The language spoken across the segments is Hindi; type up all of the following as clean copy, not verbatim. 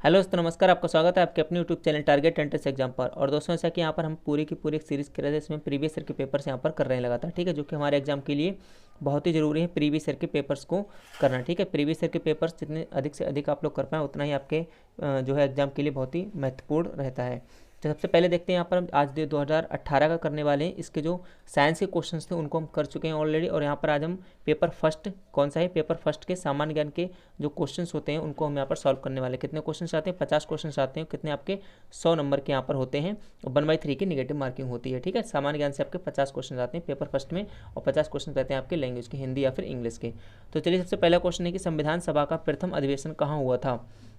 हेलो दोस्तों, नमस्कार। आपका स्वागत है आपके अपने YouTube channel target entrance exam पर। और दोस्तों, ऐसा कि यहाँ पर हम पूरी की पूरी एक सीरीज़ कर रहे हैं, इसमें प्रीवियस ईयर के पेपर्स यहाँ पर कर रहे हैं लगातार, ठीक है, जो कि हमारे एग्जाम के लिए बहुत ही जरूरी है प्रीवियस ईयर के पेपर्स को करना, ठीक है। प्रीवियस ईयर के पेपर्स जितने अधिक से अधिक आप लोग कर पाएँ उतना ही आपके जो है एग्जाम के लिए बहुत ही महत्वपूर्ण रहता है। तो सबसे पहले देखते हैं यहाँ पर हम आज 2018 का करने वाले हैं। इसके जो साइंस के क्वेश्चंस थे उनको हम कर चुके हैं ऑलरेडी। और यहाँ पर आज हम पेपर फर्स्ट, कौन सा है, पेपर फर्स्ट के सामान्य ज्ञान के जो क्वेश्चंस होते हैं उनको हम यहाँ पर सॉल्व करने वाले। कितने क्वेश्चंस आते हैं? 50 क्वेश्चंस आते हैं। कितने आपके 100 नंबर के यहाँ पर होते हैं और 1/3 की नेगेटिव मार्किंग होती है, ठीक है। सामान्य ज्ञान से आपके 50 क्वेश्चन आते हैं पेपर फर्स्ट में और 50 क्वेश्चन रहते हैं आपके लैंग्वेज के, हिंदी या फिर इंग्लिश के। तो चलिए, सबसे पहला क्वेश्चन है कि संविधान सभा का प्रथम अधिवेशन कहाँ हुआ था?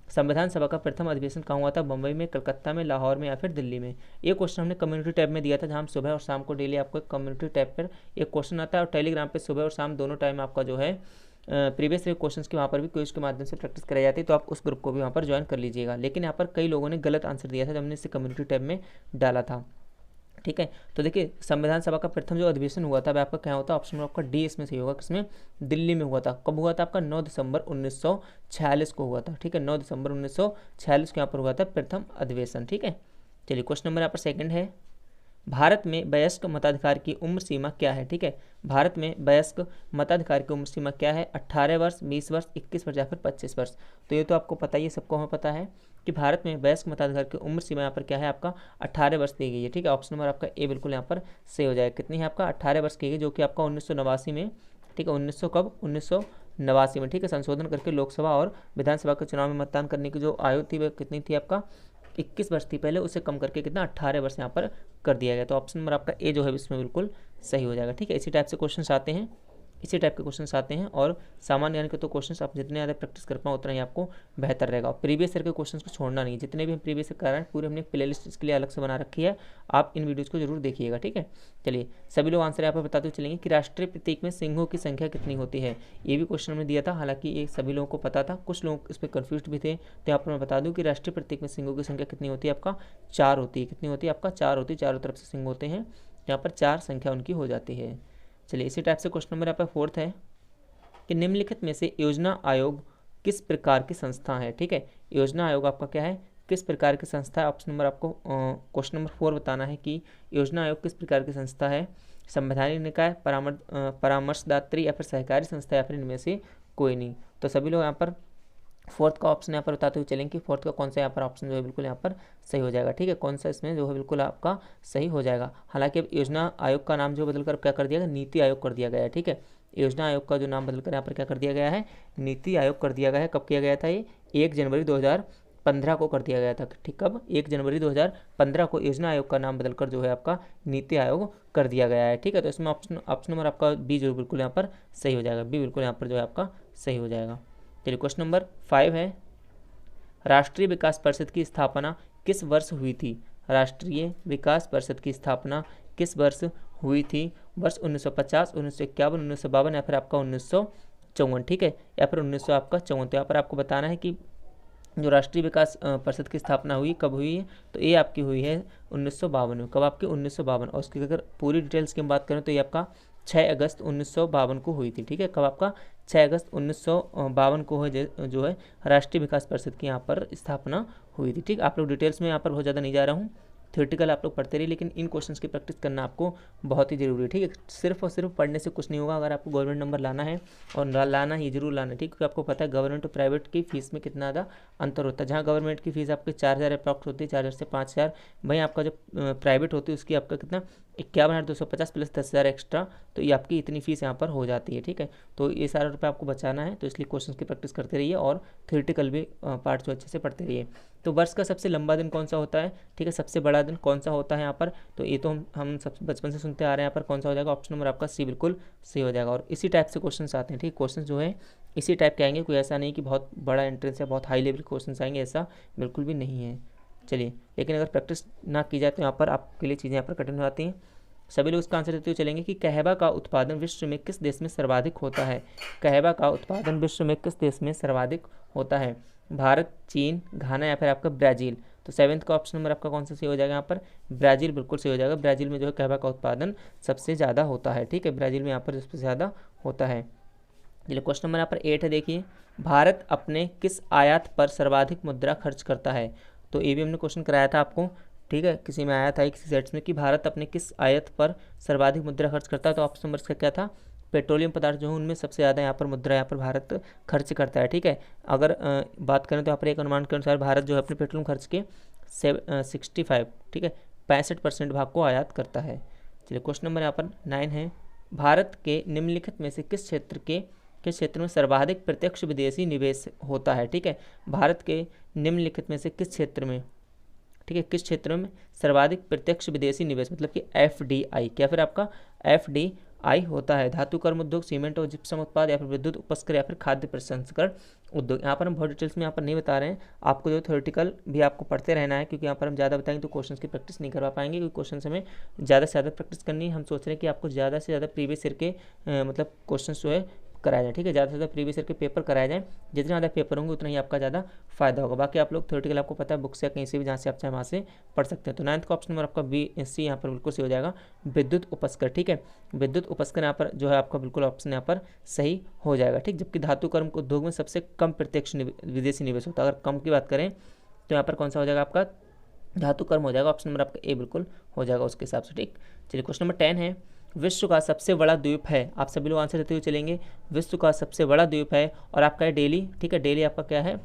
संविधान सभा का प्रथम अधिवेशन कहाँ हुआ था? बम्बई में, कलकत्ता में, लाहौर में या फिर दिल्ली में? ये क्वेश्चन हमने कम्युनिटी टैब में दिया था, जहाँ हम सुबह और शाम को डेली आपको एक कम्युनिटी टैब पर एक क्वेश्चन आता है और टेलीग्राम पे सुबह और शाम दोनों टाइम आपका जो है प्रीवियस ईयर क्वेश्चंस के वहाँ पर भी क्विज के माध्यम से प्रैक्टिस कराई जाती है। तो आप उस ग्रुप को भी वहाँ पर ज्वाइन कर लीजिएगा। लेकिन यहाँ पर कई लोगों ने गलत आंसर दिया था जब हमने इसे कम्युनिटी टैब में डाला था, ठीक है। तो देखिए, संविधान सभा का प्रथम जो अधिवेशन हुआ था वह आपका क्या होता है? ऑप्शन में आपका डी इसमें सही होगा। किसमें? दिल्ली में हुआ था। कब हुआ था? आपका 9 दिसंबर 1946 को हुआ था, ठीक है। 9 दिसंबर 1946 को यहाँ पर हुआ था प्रथम अधिवेशन, ठीक है। चलिए, क्वेश्चन नंबर यहाँ पर सेकंड है, भारत में वयस्क मताधिकार की उम्र सीमा क्या है? ठीक है, भारत में वयस्क मताधिकार की उम्र सीमा क्या है? 18 वर्ष, 20 वर्ष, 21 वर्ष या फिर 25 वर्ष? तो ये तो आपको पता ही है, सबको हमें पता है कि भारत में वयस्क मताधिकार की उम्र सीमा यहाँ पर क्या है? आपका 18 वर्ष दी गई है, ठीक है। ऑप्शन नंबर आपका ए बिल्कुल यहाँ पर सही हो जाएगा। कितनी है? आपका 18 वर्ष की गई, जो कि आपका 1989 में, ठीक है, 1900 कब? 1989 में, ठीक है, संशोधन करके लोकसभा और विधानसभा के चुनाव में मतदान करने की जो आयु थी वह कितनी थी? आपका 21 वर्ष थी पहले, उसे कम करके कितना? 18 वर्ष यहाँ पर कर दिया गया। तो ऑप्शन नंबर आपका ए जो है इसमें बिल्कुल सही हो जाएगा, ठीक है। इसी टाइप से क्वेश्चन आते हैं, इसी टाइप के क्वेश्चन आते हैं। और सामान्य ज्ञान के तो क्वेश्चन आप जितने ज़्यादा प्रैक्टिस कर पाओ उतना ही आपको बेहतर रहेगा। और प्रीवियस ईयर के क्वेश्चन को छोड़ना नहीं, जितने भी हम प्रीवियस ईयर कर रहे हैं पूरे हमने एक प्ले लिस्ट इसके लिए अलग से बना रखी है, आप इन वीडियोज़ को जरूर देखिएगा, ठीक है। चलिए, सभी लोग आंसर यहाँ पर बताते हुए चलेंगे कि राष्ट्रीय प्रतीक में सिंहों की संख्या कितनी होती है? ये भी क्वेश्चन हमने दिया था, हालांकि ये सभी लोगों को पता था, कुछ लोग इस पर कन्फ्यूज भी थे। तो यहाँ पर मैं बता दूँ कि राष्ट्रीय प्रतीक में सिंहों की संख्या कितनी होती है? आपका 4 होती है। कितनी होती है? आपका 4 होती है। चारों तरफ से सिंह होते हैं, यहाँ पर 4 संख्या उनकी हो जाती है। चलिए, इसी टाइप से क्वेश्चन नंबर यहाँ पर फोर्थ है कि निम्नलिखित में से योजना आयोग किस प्रकार की संस्था है? ठीक है, योजना आयोग आपका क्या है? किस प्रकार की संस्था है? ऑप्शन नंबर आपको क्वेश्चन नंबर 4 बताना है कि योजना आयोग किस प्रकार की संस्था है। संवैधानिक निकाय, परामर्शदात्री या फिर सहकारी संस्था या फिर इनमें से कोई नहीं। तो सभी लोग यहाँ पर फोर्थ का ऑप्शन यहाँ पर बताते हुए चलेंगे कि फोर्थ का कौन सा यहाँ पर ऑप्शन जो है बिल्कुल यहाँ पर सही हो जाएगा, ठीक है। कौन सा इसमें जो है बिल्कुल आपका सही हो जाएगा। हालांकि अब योजना आयोग का नाम जो बदलकर क्या कर दिया गया? नीति आयोग कर दिया गया है, ठीक है। योजना आयोग का जो नाम बदलकर यहाँ पर क्या कर दिया गया है? नीति आयोग कर दिया गया है। कब किया गया था ये? 1 जनवरी 2015 को कर दिया गया था, ठीक। कब? 1 जनवरी 2015 को योजना आयोग का नाम बदलकर जो है आपका नीति आयोग कर दिया गया है, ठीक है। तो इसमें ऑप्शन नंबर आपका बी जो बिल्कुल यहाँ पर सही हो जाएगा। बी बिल्कुल यहाँ पर जो है आपका सही हो जाएगा। चलिए, क्वेश्चन नंबर 5 है, राष्ट्रीय विकास परिषद की स्थापना किस वर्ष हुई थी? राष्ट्रीय विकास परिषद की स्थापना किस वर्ष हुई थी? वर्ष 1950, 1951, 1952 या फिर आपका 1954, ठीक है, या फिर 1900 आपका 54। तो यहाँ पर आपको बताना है कि जो राष्ट्रीय विकास परिषद की स्थापना हुई कब हुई है? तो ये आपकी हुई है 1952 में। कब? आपकी 1952। और उसकी अगर पूरी डिटेल्स की हम बात करें तो ये आपका 6 अगस्त 1952 को हुई थी, ठीक है। कब? आपका 6 अगस्त 1952 को जो है राष्ट्रीय विकास परिषद की यहाँ पर स्थापना हुई थी, ठीक। आप लोग डिटेल्स में यहाँ पर बहुत ज़्यादा नहीं जा रहा हूँ, थ्योरेटिकल आप लोग पढ़ते रहिए, लेकिन इन क्वेश्चंस की प्रैक्टिस करना आपको बहुत ही जरूरी है, ठीक है। सिर्फ और सिर्फ पढ़ने से कुछ नहीं होगा। अगर आपको गवर्नमेंट नंबर लाना है और लाना ही जरूर लाना है, ठीक, क्योंकि आपको पता है गवर्नमेंट और प्राइवेट की फीस में कितना ज़्यादा अंतर होता है। जहाँ गवर्नमेंट की फीस आपकी 4000 अप्रॉक्स होती है, 4000 से 5000, वहीं आपका जो प्राइवेट होती है उसकी आपका कितना 51,250 प्लस 10,000 एक्स्ट्रा। तो ये आपकी इतनी फीस यहाँ पर हो जाती है, ठीक है। तो ये सारा रुपये आपको बचाना है, तो इसलिए क्वेश्चन की प्रैक्टिस करते रहिए और थ्योरेटिकल भी पार्ट जो अच्छे से पढ़ते रहिए। तो वर्ष का सबसे लंबा दिन कौन सा होता है? ठीक है, सबसे बड़ा दिन कौन सा होता है यहाँ पर? तो ये तो हम सब बचपन से सुनते आ रहे हैं। यहाँ पर कौन सा हो जाएगा? ऑप्शन नंबर आपका सी बिल्कुल सही हो जाएगा। और इसी टाइप से क्वेश्चन आते हैं, ठीक, क्वेश्चन जो है इसी टाइप के आएंगे। कोई ऐसा नहीं कि बहुत बड़ा एंट्रेंस है, बहुत हाई लेवल क्वेश्चन आएंगे, ऐसा बिल्कुल भी नहीं है। चलिए, लेकिन अगर प्रैक्टिस ना की जाए तो यहाँ पर आपके लिए चीज़ें यहाँ पर कठिन हो जाती हैं। सभी लोग इसका आंसर देते हुए चलेंगे कि कहवा का उत्पादन विश्व में किस देश में सर्वाधिक होता है? कहवा का उत्पादन विश्व में किस देश में सर्वाधिक होता है? भारत, चीन, घाना या फिर आपका ब्राज़ील? तो 7th का ऑप्शन नंबर आपका कौन सा सही हो जाएगा? यहाँ पर ब्राज़ील बिल्कुल सही हो जाएगा। ब्राज़ील में जो है कहवा का उत्पादन सबसे ज़्यादा होता है, ठीक है। ब्राज़ील में यहाँ पर सबसे ज़्यादा होता है। चलिए, क्वेश्चन नंबर यहाँ पर 8 है, देखिए, भारत अपने किस आयात पर सर्वाधिक मुद्रा खर्च करता है। तो ये भी हमने क्वेश्चन कराया था आपको, ठीक है, किसी में आया था किसी सेट्स में कि भारत अपने किस आयात पर सर्वाधिक मुद्रा खर्च करता है। तो ऑप्शन नंबर इसका क्या था, पेट्रोलियम पदार्थ जो है उनमें सबसे ज़्यादा यहाँ पर मुद्रा यहाँ पर भारत खर्च करता है, ठीक है। अगर बात करें तो यहाँ पर एक अनुमान के अनुसार भारत जो है अपने पेट्रोलियम खर्च के 65, ठीक है, 65% भाग को आयात करता है। चलिए क्वेश्चन नंबर यहाँ पर 9 है, भारत के निम्नलिखित में से किस क्षेत्र में सर्वाधिक प्रत्यक्ष विदेशी निवेश होता है, ठीक है। भारत के निम्नलिखित में से किस क्षेत्र में, ठीक है, किस क्षेत्र में सर्वाधिक प्रत्यक्ष विदेशी निवेश मतलब कि FDI, क्या फिर आपका FDI होता है। धातु कर्म उद्योग, सीमेंट और जिप्सम उत्पाद, या फिर विद्युत उपस्कर, या फिर खाद्य प्रसंस्करण उद्योग। यहाँ पर हम बहुत डिटेल्स में यहाँ पर नहीं बता रहे हैं, आपको जो थ्योरेटिकल भी आपको पढ़ते रहना है, क्योंकि यहाँ पर हम ज़्यादा बताएंगे तो क्वेश्चन की प्रैक्टिस नहीं करवा पाएंगे, क्योंकि क्वेश्चन हमें ज़्यादा से ज़्यादा प्रैक्टिस करनी है। हम सोच रहे हैं कि आपको ज़्यादा से ज़्यादा प्रीवियस ईयर के मतलब क्वेश्चन जो है कराया जाए, ठीक है, ज़्यादा से ज़्यादा प्रीवियस ईयर के पेपर कराए जाएँ। जितने ज़्यादा पेपर होंगे उतना ही आपका ज़्यादा फायदा होगा। बाकी आप लोग थ्योरेटिकल आपको पता है बुक से या कहीं से भी जहाँ से आप चाहे वहाँ से पढ़ सकते हैं। तो 9th का ऑप्शन नंबर आपका BSc यहाँ पर बिल्कुल सही हो जाएगा, विद्युत उपस्कर, ठीक है, विद्युत उपस्कर यहाँ पर जो है आपका बिल्कुल ऑप्शन यहाँ पर सही हो जाएगा, ठीक। जबकि धातु कर्म उद्योग में सबसे कम प्रत्यक्ष विदेशी निवेश होता है। अगर कम की बात करें तो यहाँ पर कौन सा हो जाएगा आपका, धातु कर्म हो जाएगा, ऑप्शन नंबर आपका A बिल्कुल हो जाएगा उसके हिसाब से, ठीक। चलिए क्वेश्चन नंबर 10 है, विश्व का सबसे बड़ा द्वीप है। आप सभी लोग आंसर देते हुए चलेंगे, विश्व का सबसे बड़ा द्वीप है, और आपका है डेली, ठीक है। डेली आपका क्या है,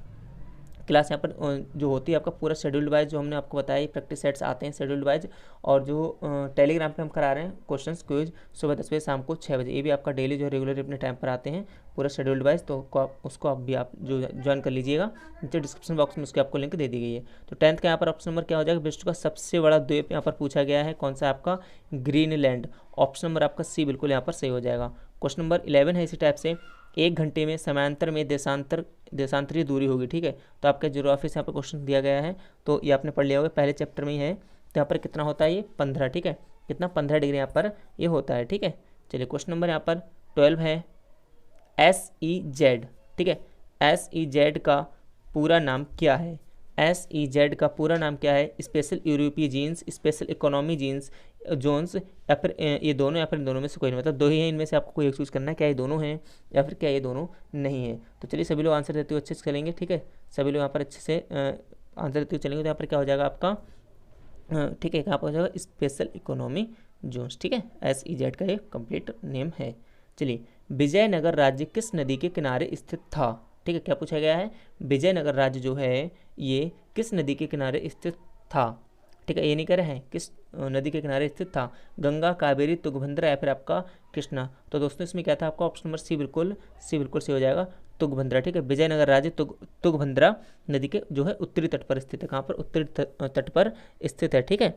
क्लास यहाँ पर जो होती है आपका पूरा शेड्यूल्ड वाइज, जो हमने आपको बताया प्रैक्टिस सेट्स आते हैं शेड्यूल्ड वाइज, और जो टेलीग्राम पे हम करा रहे हैं क्वेश्चंस क्विज सुबह 10 बजे शाम को 6 बजे, ये भी आपका डेली जो है रेगुलर अपने टाइम पर आते हैं पूरा शेड्यूल्ड वाइज। तो उसको आप भी आप जो ज्वाइन कर लीजिएगा, नीचे डिस्क्रिप्शन बॉक्स में उसकी आपको लिंक दे दी गई है। तो 10th का यहाँ पर ऑप्शन नंबर क्या हो जाएगा, विश्व का सबसे बड़ा द्वीप यहाँ पर पूछा गया है कौन सा आपका, ग्रीनलैंड, ऑप्शन नंबर आपका C बिल्कुल यहाँ पर सही हो जाएगा। क्वेश्चन नंबर 11 है इसी टाइप से, 1 घंटे में समांतर में देशांतरीय दूरी होगी, ठीक है। तो आपका ज्योग्राफी से यहाँ पर क्वेश्चन दिया गया है, तो ये आपने पढ़ लिया होगा, पहले चैप्टर में ही है। तो यहाँ पर कितना होता है, ये 15, ठीक है, कितना 15 डिग्री यहाँ पर ये होता है, ठीक है। चलिए क्वेश्चन नंबर यहाँ पर 12 है, SEZ, ठीक है, SEZ का पूरा नाम क्या है, SEZ का पूरा नाम क्या है, स्पेशल यूरोपीय जीन्स, स्पेशल इकोनॉमी जीन्स जोन्स, या फिर ये दोनों, या फिर इन दोनों में से कोई नहीं, मतलब दो ही हैं, इनमें से आपको कोई एक चूज़ करना है, क्या ये दोनों हैं या फिर क्या ये दोनों नहीं है। तो चलिए सभी लोग आंसर देते हुए अच्छे से चलेंगे, ठीक है, सभी लोग यहाँ पर अच्छे से आंसर देते हुए चलेंगे। तो यहाँ पर क्या हो जाएगा आपका, ठीक है, कहाँ पर हो जाएगा, स्पेशल इकोनॉमी जोन्स, ठीक है, SEZ का ये कंप्लीट नेम है। चलिए, विजयनगर राज्य किस नदी के किनारे स्थित था, ठीक है, क्या पूछा गया है, विजयनगर राज्य जो है ये किस नदी के किनारे स्थित था, ठीक है, ये नहीं कह रहे हैं किस नदी के किनारे स्थित था, गंगा, कावेरी, तुंगभद्रा, या फिर आपका कृष्णा। तो दोस्तों इसमें क्या था आपका, ऑप्शन नंबर C बिल्कुल सही हो जाएगा, तुंगभद्रा, ठीक है। विजयनगर राज्य तुंगभद्रा नदी के जो है उत्तरी तट पर स्थित है, कहाँ पर, उत्तरी तट पर स्थित है, ठीक है।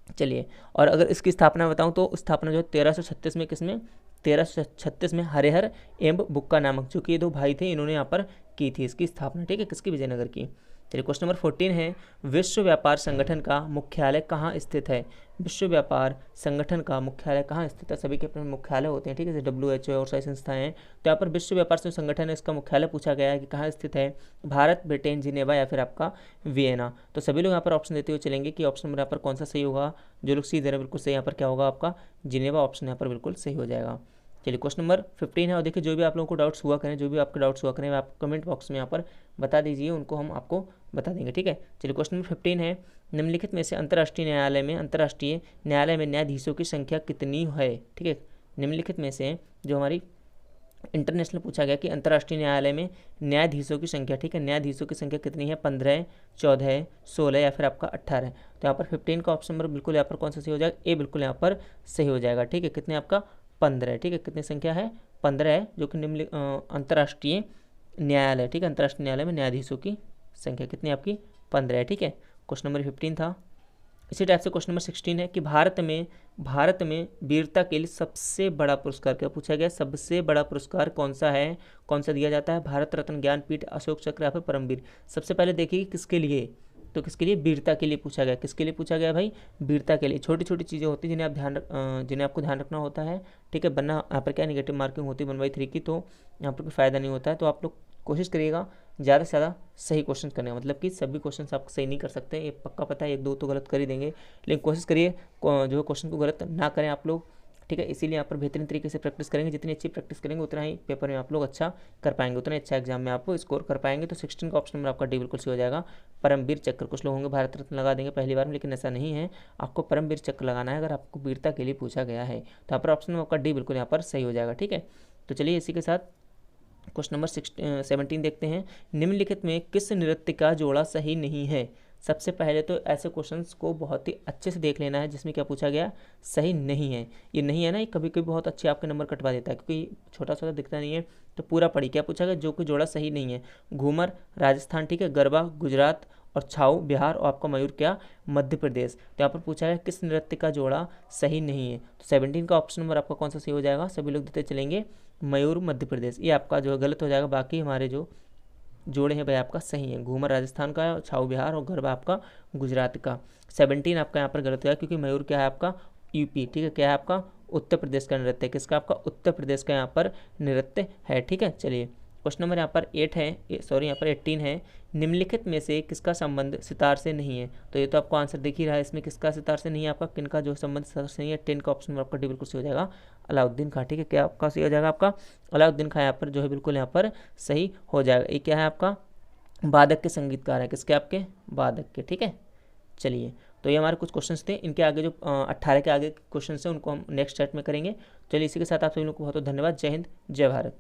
चलिए, और अगर इसकी स्थापना बताऊं तो स्थापना जो है 1336 में, किसमें, 1336 में हरिहर एवं बुक्का नामक जो कि ये 2 भाई थे, इन्होंने यहाँ पर की थी इसकी स्थापना, ठीक है, किसकी, विजयनगर की। चलिए क्वेश्चन नंबर 14 है, विश्व व्यापार संगठन का मुख्यालय कहाँ स्थित है, विश्व व्यापार संगठन का मुख्यालय कहाँ स्थित है, सभी के अपने मुख्यालय होते हैं, ठीक है, जैसे WHO और सारी संस्थाएं हैं। तो यहाँ पर विश्व व्यापार संगठन है, इसका मुख्यालय पूछा गया है कि कहाँ स्थित है, भारत, ब्रिटेन, जिनेवा, या फिर आपका वियना। तो सभी लोग यहाँ पर ऑप्शन देते हुए चलेंगे कि ऑप्शन नंबर यहाँ पर कौन सा सही होगा, जो लोग सी दे रहे हैं बिल्कुल सही, यहाँ पर क्या होगा आपका, जिनेवा, ऑप्शन यहाँ पर बिल्कुल सही हो जाएगा। चलिए क्वेश्चन नंबर 15 है, और देखिए जो भी आप लोगों को डाउट्स हुआ करें, जो भी आपके डाउट्स हुआ करें आप कमेंट बॉक्स में यहाँ पर बता दीजिए, उनको हम आपको बता देंगे, ठीक है। चलिए क्वेश्चन नंबर 15 है, निम्नलिखित में से अंतर्राष्ट्रीय न्यायालय में न्यायाधीशों की संख्या कितनी है, ठीक है। निम्नलिखित में से जो हमारी इंटरनेशनल पूछा गया कि अंतर्राष्ट्रीय न्यायालय में न्यायाधीशों की संख्या, ठीक है, न्यायाधीशों की संख्या कितनी है, 15, 14, 16, या फिर आपका 18। तो यहाँ पर 15 का ऑप्शन नंबर बिल्कुल यहाँ पर कौन सा सही हो जाएगा, ए बिल्कुल यहाँ पर सही हो जाएगा, ठीक है। कितने आपका 15 है, ठीक है, कितनी संख्या है, 15 है, जो कि निम्न अंतर्राष्ट्रीय न्यायालय, ठीक है, अंतर्राष्ट्रीय न्यायालय में न्यायाधीशों की संख्या कितनी आपकी 15 है, ठीक है। क्वेश्चन नंबर 15 था। इसी टाइप से क्वेश्चन नंबर 16 है कि भारत में वीरता के लिए सबसे बड़ा पुरस्कार क्या पूछा गया, सबसे बड़ा पुरस्कार कौन सा है, कौन सा दिया जाता है, भारत रत्न, ज्ञानपीठ, अशोक चक्र, या फिर परमवीर। सबसे पहले देखिए किसके लिए, तो किसके लिए, वीरता के लिए पूछा गया, किसके लिए पूछा गया भाई, वीरता के लिए। छोटी छोटी चीज़ें होती हैं जिन्हें आपको ध्यान रखना होता है, ठीक है, वरना यहाँ पर क्या नेगेटिव मार्किंग होती है 1/3 की, तो यहाँ पर कोई फ़ायदा नहीं होता है। तो आप लोग कोशिश करिएगा ज़्यादा से ज़्यादा सही क्वेश्चन करने का, मतलब कि सभी क्वेश्चन आप सही नहीं कर सकते, ये पक्का पता है, 1-2 तो गलत कर ही देंगे, लेकिन कोशिश करिए जो क्वेश्चन को गलत ना करें आप लोग। ठीक है। इसीलिए यहाँ पर बेहतरीन तरीके से प्रैक्टिस करेंगे, जितनी अच्छी प्रैक्टिस करेंगे उतना ही पेपर में आप लोग अच्छा कर पाएंगे, उतना अच्छा एग्जाम में आप स्कोर कर पाएंगे। तो 16 का ऑप्शन नंबर आपका डी बिल्कुल सही हो जाएगा। परमवीर चक्र, कुछ लोग होंगे भारत रत्न लगा देंगे पहली बार में, लेकिन ऐसा नहीं है, आपको परमवीर चक्र लगाना है अगर आपको वीरता के लिए पूछा गया है। तो यहाँ पर ऑप्शन नंबर आपका डी बिल्कुल यहाँ पर सही हो जाएगा। ठीक है, तो चलिए इसी के साथ क्वेश्चन नंबर 17 देखते हैं। निम्नलिखित में किस नृत्य का जोड़ा सही नहीं है? सबसे पहले तो ऐसे क्वेश्चंस को बहुत ही अच्छे से देख लेना है जिसमें क्या पूछा गया, सही नहीं है। ये नहीं है ना, ये कभी कभी बहुत अच्छे आपके नंबर कटवा देता है, क्योंकि छोटा छोटा दिखता नहीं है। तो पूरा पढ़ी, क्या पूछा गया, जो कि जोड़ा सही नहीं है। घूमर राजस्थान, ठीक है, गरबा गुजरात और छाऊ बिहार, और आपका मयूर क्या, मध्य प्रदेश। तो यहाँ पर पूछा है किस नृत्य का जोड़ा सही नहीं है। तो 17 का ऑप्शन नंबर आपका कौन सा सही हो जाएगा, सभी लोग देते चलेंगे, मयूर मध्य प्रदेश। ये आपका जो गलत हो जाएगा, बाकी हमारे जो जोड़े हैं भाई आपका सही है। घूमर राजस्थान का है, छाऊ बिहार और गरबा आपका गुजरात का। 17 आपका यहाँ पर गलत हो जाएगा, क्योंकि मयूर क्या है आपका यूपी, ठीक है, क्या है आपका उत्तर प्रदेश का नृत्य है। किसका, आपका उत्तर प्रदेश का यहाँ पर नृत्य है। ठीक है, चलिए क्वेश्चन नंबर यहाँ पर 8 है, सॉरी यहाँ पर 18 है। निम्नलिखित में से किसका संबंध सितार से नहीं है? तो ये तो आपको आंसर दिख ही रहा है, इसमें किसका सितार से नहीं है, आपका किनका जो संबंध सितार से नहीं है। 10 का ऑप्शन आपका डी बिल्कुल सही हो जाएगा, अलाउद्दीन खां। ठीक है, क्या आपका सही हो जाएगा, आपका अलाउद्दीन खां यहाँ पर जो है बिल्कुल यहाँ पर सही हो जाएगा। ये क्या है आपका वादक के संगीतकार है, किसके, आपके वादक के। ठीक है, चलिए तो ये हमारे कुछ क्वेश्चंस थे। इनके आगे जो 18 के आगे क्वेश्चन हैं उनको हम नेक्स्ट सेट में करेंगे। चलिए इसी के साथ आप सभी लोग को बहुत बहुत धन्यवाद। जय हिंद, जय भारत।